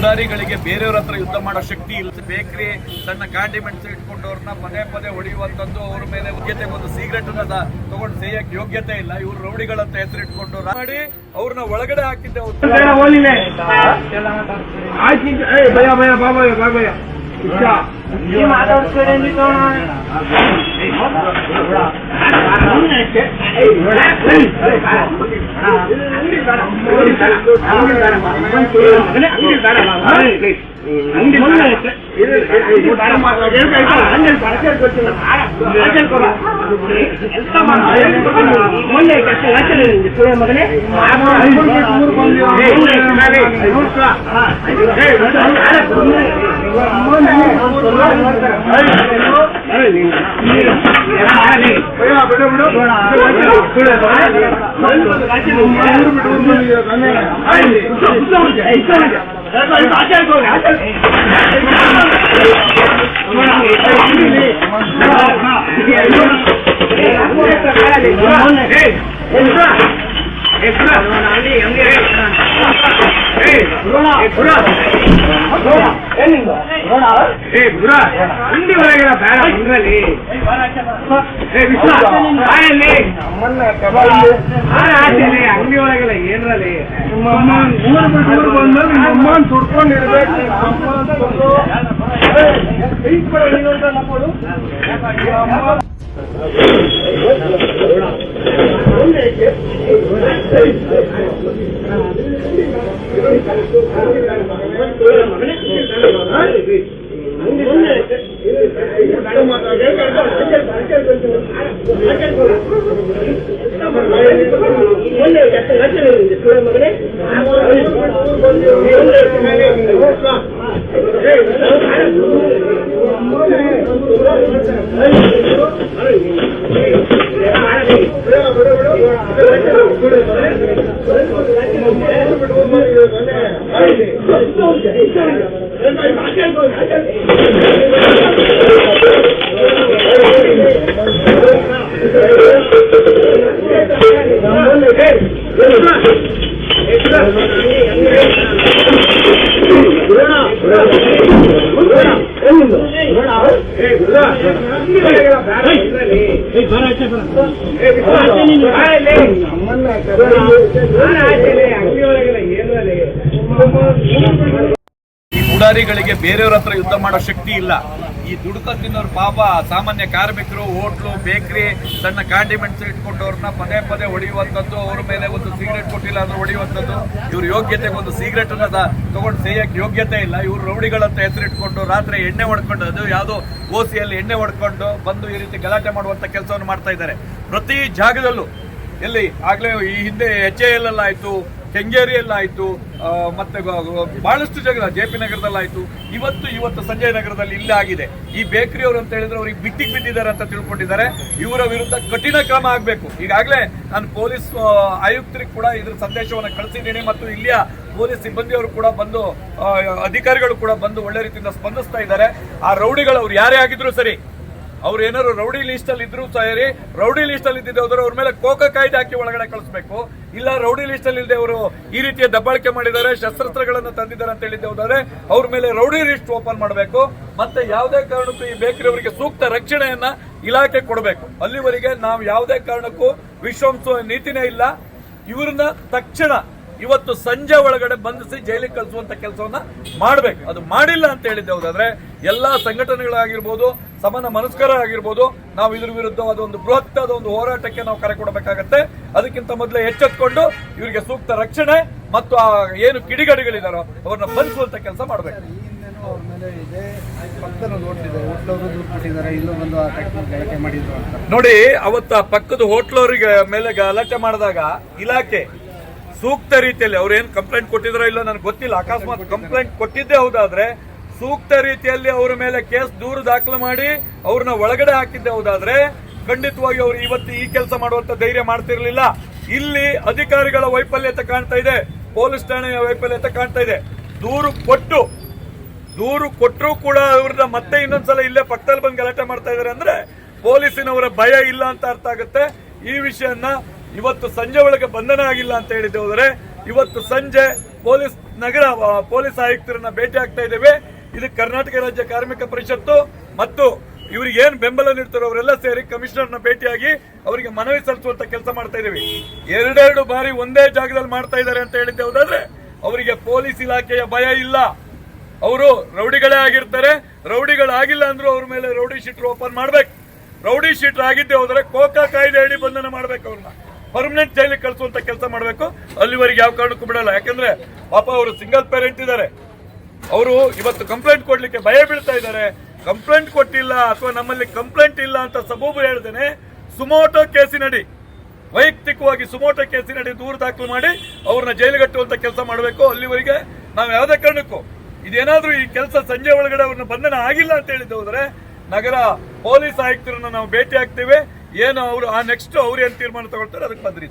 ಪುಡಾರಿಗಳಿಗೆ ಬೇರೆಯವ್ರ ಹತ್ರ ಯುದ್ಧ ಮಾಡೋ ಶಕ್ತಿ ಇಲ್ಲ. ಬೇಕರಿ ಸಣ್ಣ ಕಾಂಡಿಮೆಂಟ್ಸ್ ಇಟ್ಕೊಂಡವ್ರನ್ನ ಪದೇ ಪದೇ ಹೊಡೆಯುವಂತದ್ದು, ಅವ್ರ ಮೇಲೆ ಯೋಗ್ಯತೆ ಒಂದು ಸಿಗರೆಟ್ ತಗೊಂಡು ಸೇಯಕ್ಕೆ ಯೋಗ್ಯತೆ ಇಲ್ಲ. ಇವ್ರು ರೌಡಿಗಳಂತ ಹೆಸರಿಟ್ಕೊಂಡು ಮಾಡಿ ಅವ್ರನ್ನ ಒಳಗಡೆ ಹಾಕಿದ್ದೆ. ಅಂಗಡಿ ಒಳಗೆಲ್ಲ ಏನ್ರಲ್ಲಿ ಸುಡ್ಕೊಂಡಿರ್ಬೇಕು. ಈ ಪುಡಾರಿಗಳಿಗೆ ಬೇರೆಯವ್ರ ಹತ್ರ ಯುದ್ಧ ಮಾಡೋ ಶಕ್ತಿ ಇಲ್ಲ. ಈ ದುಡ್ಕ ತಿನ್ನೋರು ಪಾಪ ಸಾಮಾನ್ಯ ಕಾರ್ಮಿಕರು, ಹೋಟ್ಲು, ಬೇಕರಿ, ಸಣ್ಣ ಕಾಂಡಿಮೆಂಟ್ಸ್ ಇಟ್ಕೊಂಡವ್ರನ್ನ ಪದೇ ಪದೇ ಹೊಡೆಯುವಂಥದ್ದು, ಅವ್ರ ಮೇಲೆ ಒಂದು ಸಿಗರೆಟ್ ಕೊಟ್ಟಿಲ್ಲ ಅಂದ್ರೆ ಹೊಡೆಯುವಂಥದ್ದು, ಇವ್ರ ಯೋಗ್ಯತೆಗೆ ಒಂದು ಸಿಗರೆಟ್ ತಗೊಂಡು ಸೇಯಕ್ಕೆ ಯೋಗ್ಯತೆ ಇಲ್ಲ. ಇವ್ರು ರೌಡಿಗಳಂತ ಹೆಸರಿಟ್ಕೊಂಡು ರಾತ್ರಿ ಎಣ್ಣೆ ಹೊಡ್ಕೊಂಡು, ಅದು ಯಾವುದೋ ಓಸಿಯಲ್ಲಿ ಎಣ್ಣೆ ಹೊಡ್ಕೊಂಡು ಬಂದು ಈ ರೀತಿ ಗಲಾಟೆ ಮಾಡುವಂಥ ಕೆಲಸವನ್ನು ಮಾಡ್ತಾ ಇದ್ದಾರೆ ಪ್ರತಿ ಜಾಗದಲ್ಲೂ. ಎಲ್ಲಿ ಆಗ್ಲೇ ಈ ಹಿಂದೆ HAL ಆಯ್ತು, ಕೆಂಗೇರಿಯಲ್ಲಾಯ್ತು, ಮತ್ತೆ ಬಹಳಷ್ಟು ಜಾಗ JP ನಗರದಲ್ಲಾಯ್ತು, ಇವತ್ತು ಸಂಜಯ್ ನಗರದಲ್ಲಿ ಇಲ್ಲೇ ಆಗಿದೆ. ಈ ಬೇಕರಿಯವರು ಅಂತ ಹೇಳಿದ್ರೆ ಅವ್ರಿಗೆ ಬಿಟ್ಟಿಗೆ ಬಿದ್ದಿದ್ದಾರೆ ಅಂತ ತಿಳ್ಕೊಂಡಿದ್ದಾರೆ. ಇವರ ವಿರುದ್ಧ ಕಠಿಣ ಕ್ರಮ ಆಗಬೇಕು. ಈಗಾಗಲೇ ನಾನು ಪೊಲೀಸ್ ಆಯುಕ್ತರಿಗೆ ಕೂಡ ಇದ್ರ ಸಂದೇಶವನ್ನು ಕಳಿಸಿದ್ದೀನಿ ಮತ್ತು ಇಲ್ಲಿಯ ಪೊಲೀಸ್ ಸಿಬ್ಬಂದಿಯವರು ಕೂಡ ಬಂದು, ಅಧಿಕಾರಿಗಳು ಕೂಡ ಬಂದು ಒಳ್ಳೆ ರೀತಿಯಿಂದ ಸ್ಪಂದಿಸ್ತಾ ಇದ್ದಾರೆ. ಆ ರೌಡಿಗಳು ಅವ್ರು ಯಾರೇ ಆಗಿದ್ರು ಸರಿ, ಅವ್ರು ಏನಾದ್ರು ರೌಡಿ ಲಿಸ್ಟ್ ಅಲ್ಲಿ ಇದ್ರು ಸರಿ, ರೌಡಿ ಲಿಸ್ಟ್ ಅಲ್ಲಿ ಇದ್ದಿದ್ದು ಹೋದ್ರೆ ಅವ್ರ ಮೇಲೆ ಕೋಕಾ ಕಾಯ್ದೆ ಹಾಕಿ ಒಳಗಡೆ ಕಳಿಸ್ಬೇಕು. ಇಲ್ಲ ರೌಡಿ ಲಿಸ್ಟ್ ಅಲ್ಲಿ ಇಲ್ಲದೆ ಅವರು ಈ ರೀತಿಯ ದಬ್ಬಾಳಿಕೆ ಮಾಡಿದ್ದಾರೆ, ಶಸ್ತ್ರಾಸ್ತ್ರಗಳನ್ನು ತಂದಿದ್ದಾರೆ ಅಂತ ಹೇಳಿದ್ದೆ ಹೋದರೆ ಅವ್ರ ಮೇಲೆ ರೌಡಿ ಲಿಸ್ಟ್ ಓಪನ್ ಮಾಡಬೇಕು. ಮತ್ತೆ ಯಾವುದೇ ಕಾರಣಕ್ಕೂ ಈ ಬೇಕರಿ ಅವರಿಗೆ ಸೂಕ್ತ ರಕ್ಷಣೆಯನ್ನ ಇಲಾಖೆ ಕೊಡಬೇಕು. ಅಲ್ಲಿವರೆಗೆ ನಾವು ಯಾವುದೇ ಕಾರಣಕ್ಕೂ ವಿಶ್ವಂಸುವ ನೀತಿನೇ ಇಲ್ಲ. ಇವ್ರನ್ನ ತಕ್ಷಣ ಇವತ್ತು ಸಂಜೆ ಒಳಗಡೆ ಬಂಧಿಸಿ ಜೈಲಿಗೆ ಕಳಿಸುವಂತ ಕೆಲಸವನ್ನ ಮಾಡಬೇಕು. ಅದು ಮಾಡಿಲ್ಲ ಅಂತ ಹೇಳಿದ್ದೆ ಹೋದಾದ್ರೆ ಎಲ್ಲಾ ಸಂಘಟನೆಗಳಾಗಿರ್ಬೋದು, ಸಮಾನ ಮನಸ್ಕರಾಗಿರ್ಬೋದು, ನಾವು ಇದ್ರ ವಿರುದ್ಧವಾದ ಒಂದು ಬೃಹತ್ ಒಂದು ಹೋರಾಟಕ್ಕೆ ನಾವು ಕರೆ ಕೊಡಬೇಕಾಗತ್ತೆ. ಅದಕ್ಕಿಂತ ಮೊದಲೇ ಎಚ್ಚೆತ್ಕೊಂಡು ಇವರಿಗೆ ಸೂಕ್ತ ರಕ್ಷಣೆ ಮತ್ತು ಆ ಏನು ಕಿಡಿಗಡಿಗಳಿದಾರೋ ಅವ್ರನ್ನ ಬಂಧಿಸುವಂತ ಕೆಲಸ ಮಾಡಬೇಕು. ನೋಡಿ, ಅವತ್ತ ಪಕ್ಕದ ಹೋಟ್ಲವರಿಗೆ ಮೇಲೆ ಗಲಾಟೆ ಮಾಡಿದಾಗ ಇಲಾಖೆ ಸೂಕ್ತ ರೀತಿಯಲ್ಲಿ ಅವ್ರೇನ್ ಕಂಪ್ಲೇಂಟ್ ಕೊಟ್ಟಿದ್ರೋ ಇಲ್ಲೋ ನನಗೆ ಗೊತ್ತಿಲ್ಲ. ಅಕಸ್ಮಾತ್ ಕಂಪ್ಲೇಂಟ್ ಕೊಟ್ಟಿದ್ದೇ ಹೌದಾದ್ರೆ ಸೂಕ್ತ ರೀತಿಯಲ್ಲಿ ಅವರ ಮೇಲೆ ಕೇಸ್ ದೂರು ದಾಖಲು ಮಾಡಿ ಅವ್ರನ್ನ ಒಳಗಡೆ ಹಾಕಿದ್ದೆ ಹೌದಾದ್ರೆ ಖಂಡಿತವಾಗಿ ಅವರು ಇವತ್ತು ಈ ಕೆಲಸ ಮಾಡುವಂತ ಧೈರ್ಯ ಮಾಡ್ತಿರ್ಲಿಲ್ಲ. ಇಲ್ಲಿ ಅಧಿಕಾರಿಗಳ ವೈಫಲ್ಯತೆ ಕಾಣ್ತಾ ಇದೆ, ಪೊಲೀಸ್ ಠಾಣೆಯ ವೈಫಲ್ಯತೆ ಕಾಣ್ತಾ ಇದೆ. ದೂರು ಕೊಟ್ಟರು ಕೂಡ ಅವ್ರನ್ನ ಮತ್ತೆ ಇನ್ನೊಂದ್ಸಲ ಇಲ್ಲೇ ಪಕ್ಕದಲ್ಲಿ ಬಂದು ಗಲಾಟೆ ಮಾಡ್ತಾ ಇದಾರೆ ಅಂದ್ರೆ ಪೊಲೀಸಿನವರ ಭಯ ಇಲ್ಲ ಅಂತ ಅರ್ಥ ಆಗುತ್ತೆ. ಈ ವಿಷಯನ್ನ ಇವತ್ತು ಸಂಜೆ ಒಳಗೆ ಬಂಧನ ಆಗಿಲ್ಲ ಅಂತ ಹೇಳಿದ್ದೆ ಹೋದರೆ ಇವತ್ತು ಸಂಜೆ ನಗರ ಪೊಲೀಸ್ ಆಯುಕ್ತರನ್ನ ಭೇಟಿ ಆಗ್ತಾ ಇದ್ದೇವೆ. ಇದು ಕರ್ನಾಟಕ ರಾಜ್ಯ ಕಾರ್ಮಿಕ ಪರಿಷತ್ತು ಮತ್ತು ಇವರಿಗೆ ಏನ್ ಬೆಂಬಲ ನೀಡ್ತಾರೋ ಅವರೆಲ್ಲ ಸೇರಿ ಕಮಿಷನರ್ನ ಭೇಟಿಯಾಗಿ ಅವರಿಗೆ ಮನವಿ ಸಲ್ಲಿಸುವಂತ ಕೆಲಸ ಮಾಡ್ತಾ ಇದ್ದೀವಿ. ಎರಡೆರಡು ಬಾರಿ ಒಂದೇ ಜಾಗದಲ್ಲಿ ಮಾಡ್ತಾ ಇದ್ದಾರೆ ಅಂತ ಹೇಳಿದ್ದೆ ಹೋದಾದ್ರೆ ಅವರಿಗೆ ಪೊಲೀಸ್ ಇಲಾಖೆಯ ಭಯ ಇಲ್ಲ. ಅವರು ರೌಡಿಗಳೇ ಆಗಿರ್ತಾರೆ. ರೌಡಿಗಳಾಗಿಲ್ಲ ಅಂದ್ರೂ ಅವ್ರ ಮೇಲೆ ರೌಡಿ ಶೀಟರ್ ಓಪನ್ ಮಾಡ್ಬೇಕು. ರೌಡಿ ಶೀಟರ್ ಆಗಿದ್ದೆ ಹೋದ್ರೆ ಕೋಕಾ ಕಾಯ್ದೆ ಅಡಿ ಬಂಧನ ಮಾಡ್ಬೇಕು. ಅವ್ರನ್ನ ಪರ್ಮನೆಂಟ್ ಜೈಲಿಗೆ ಕಳಿಸುವಂತ ಕೆಲಸ ಮಾಡಬೇಕು. ಅಲ್ಲಿವರೆಗೆ ಯಾವ ಕಾರಣಕ್ಕೂ ಬಿಡಲ್ಲ. ಯಾಕಂದ್ರೆ ಪಾಪ ಅವರು ಸಿಂಗಲ್ ಪೇರೆಂಟ್ ಇದ್ದಾರೆ. ಅವರು ಇವತ್ತು ಕಂಪ್ಲೇಂಟ್ ಕೊಡ್ಲಿಕ್ಕೆ ಭಯ ಬೀಳ್ತಾ ಇದ್ದಾರೆ. ಕಂಪ್ಲೇಂಟ್ ಕೊಟ್ಟಿಲ್ಲ ಅಥವಾ ನಮ್ಮಲ್ಲಿ ಕಂಪ್ಲೇಂಟ್ ಇಲ್ಲ ಅಂತ ಸಬೂಬು ಹೇಳ್ದೇನೆ ಸುಮೋಟೋ ಕೇಸಿನಡಿ, ವೈಯಕ್ತಿಕವಾಗಿ ಸುಮೋಟೋ ಕೇಸಿನಡಿ ದೂರು ದಾಖಲು ಮಾಡಿ ಅವ್ರನ್ನ ಜೈಲಿಗಟ್ಟುವಂತ ಕೆಲಸ ಮಾಡಬೇಕು. ಅಲ್ಲಿವರೆಗೆ ನಾವು ಯಾವುದೇ ಕಾರಣಕ್ಕೂ ಇದೇನಾದ್ರೂ ಈ ಕೆಲಸ ಸಂಜೆ ಒಳಗಡೆ ಅವ್ರನ್ನ ಬಂಧನ ಆಗಿಲ್ಲ ಅಂತ ಹೇಳಿದ್ದು ಹೋದ್ರೆ ನಗರ ಪೊಲೀಸ್ ಆಯುಕ್ತರನ್ನ ನಾವು ಭೇಟಿ ಆಗ್ತೇವೆ. ಏನು ಅವರು ನೆಕ್ಸ್ಟ್ ಅವ್ರು ಏನ್ ತೀರ್ಮಾನ ತಗೊಳ್ತಾರೆ ಅದಕ್ಕೆ ಬದ್ರಿ.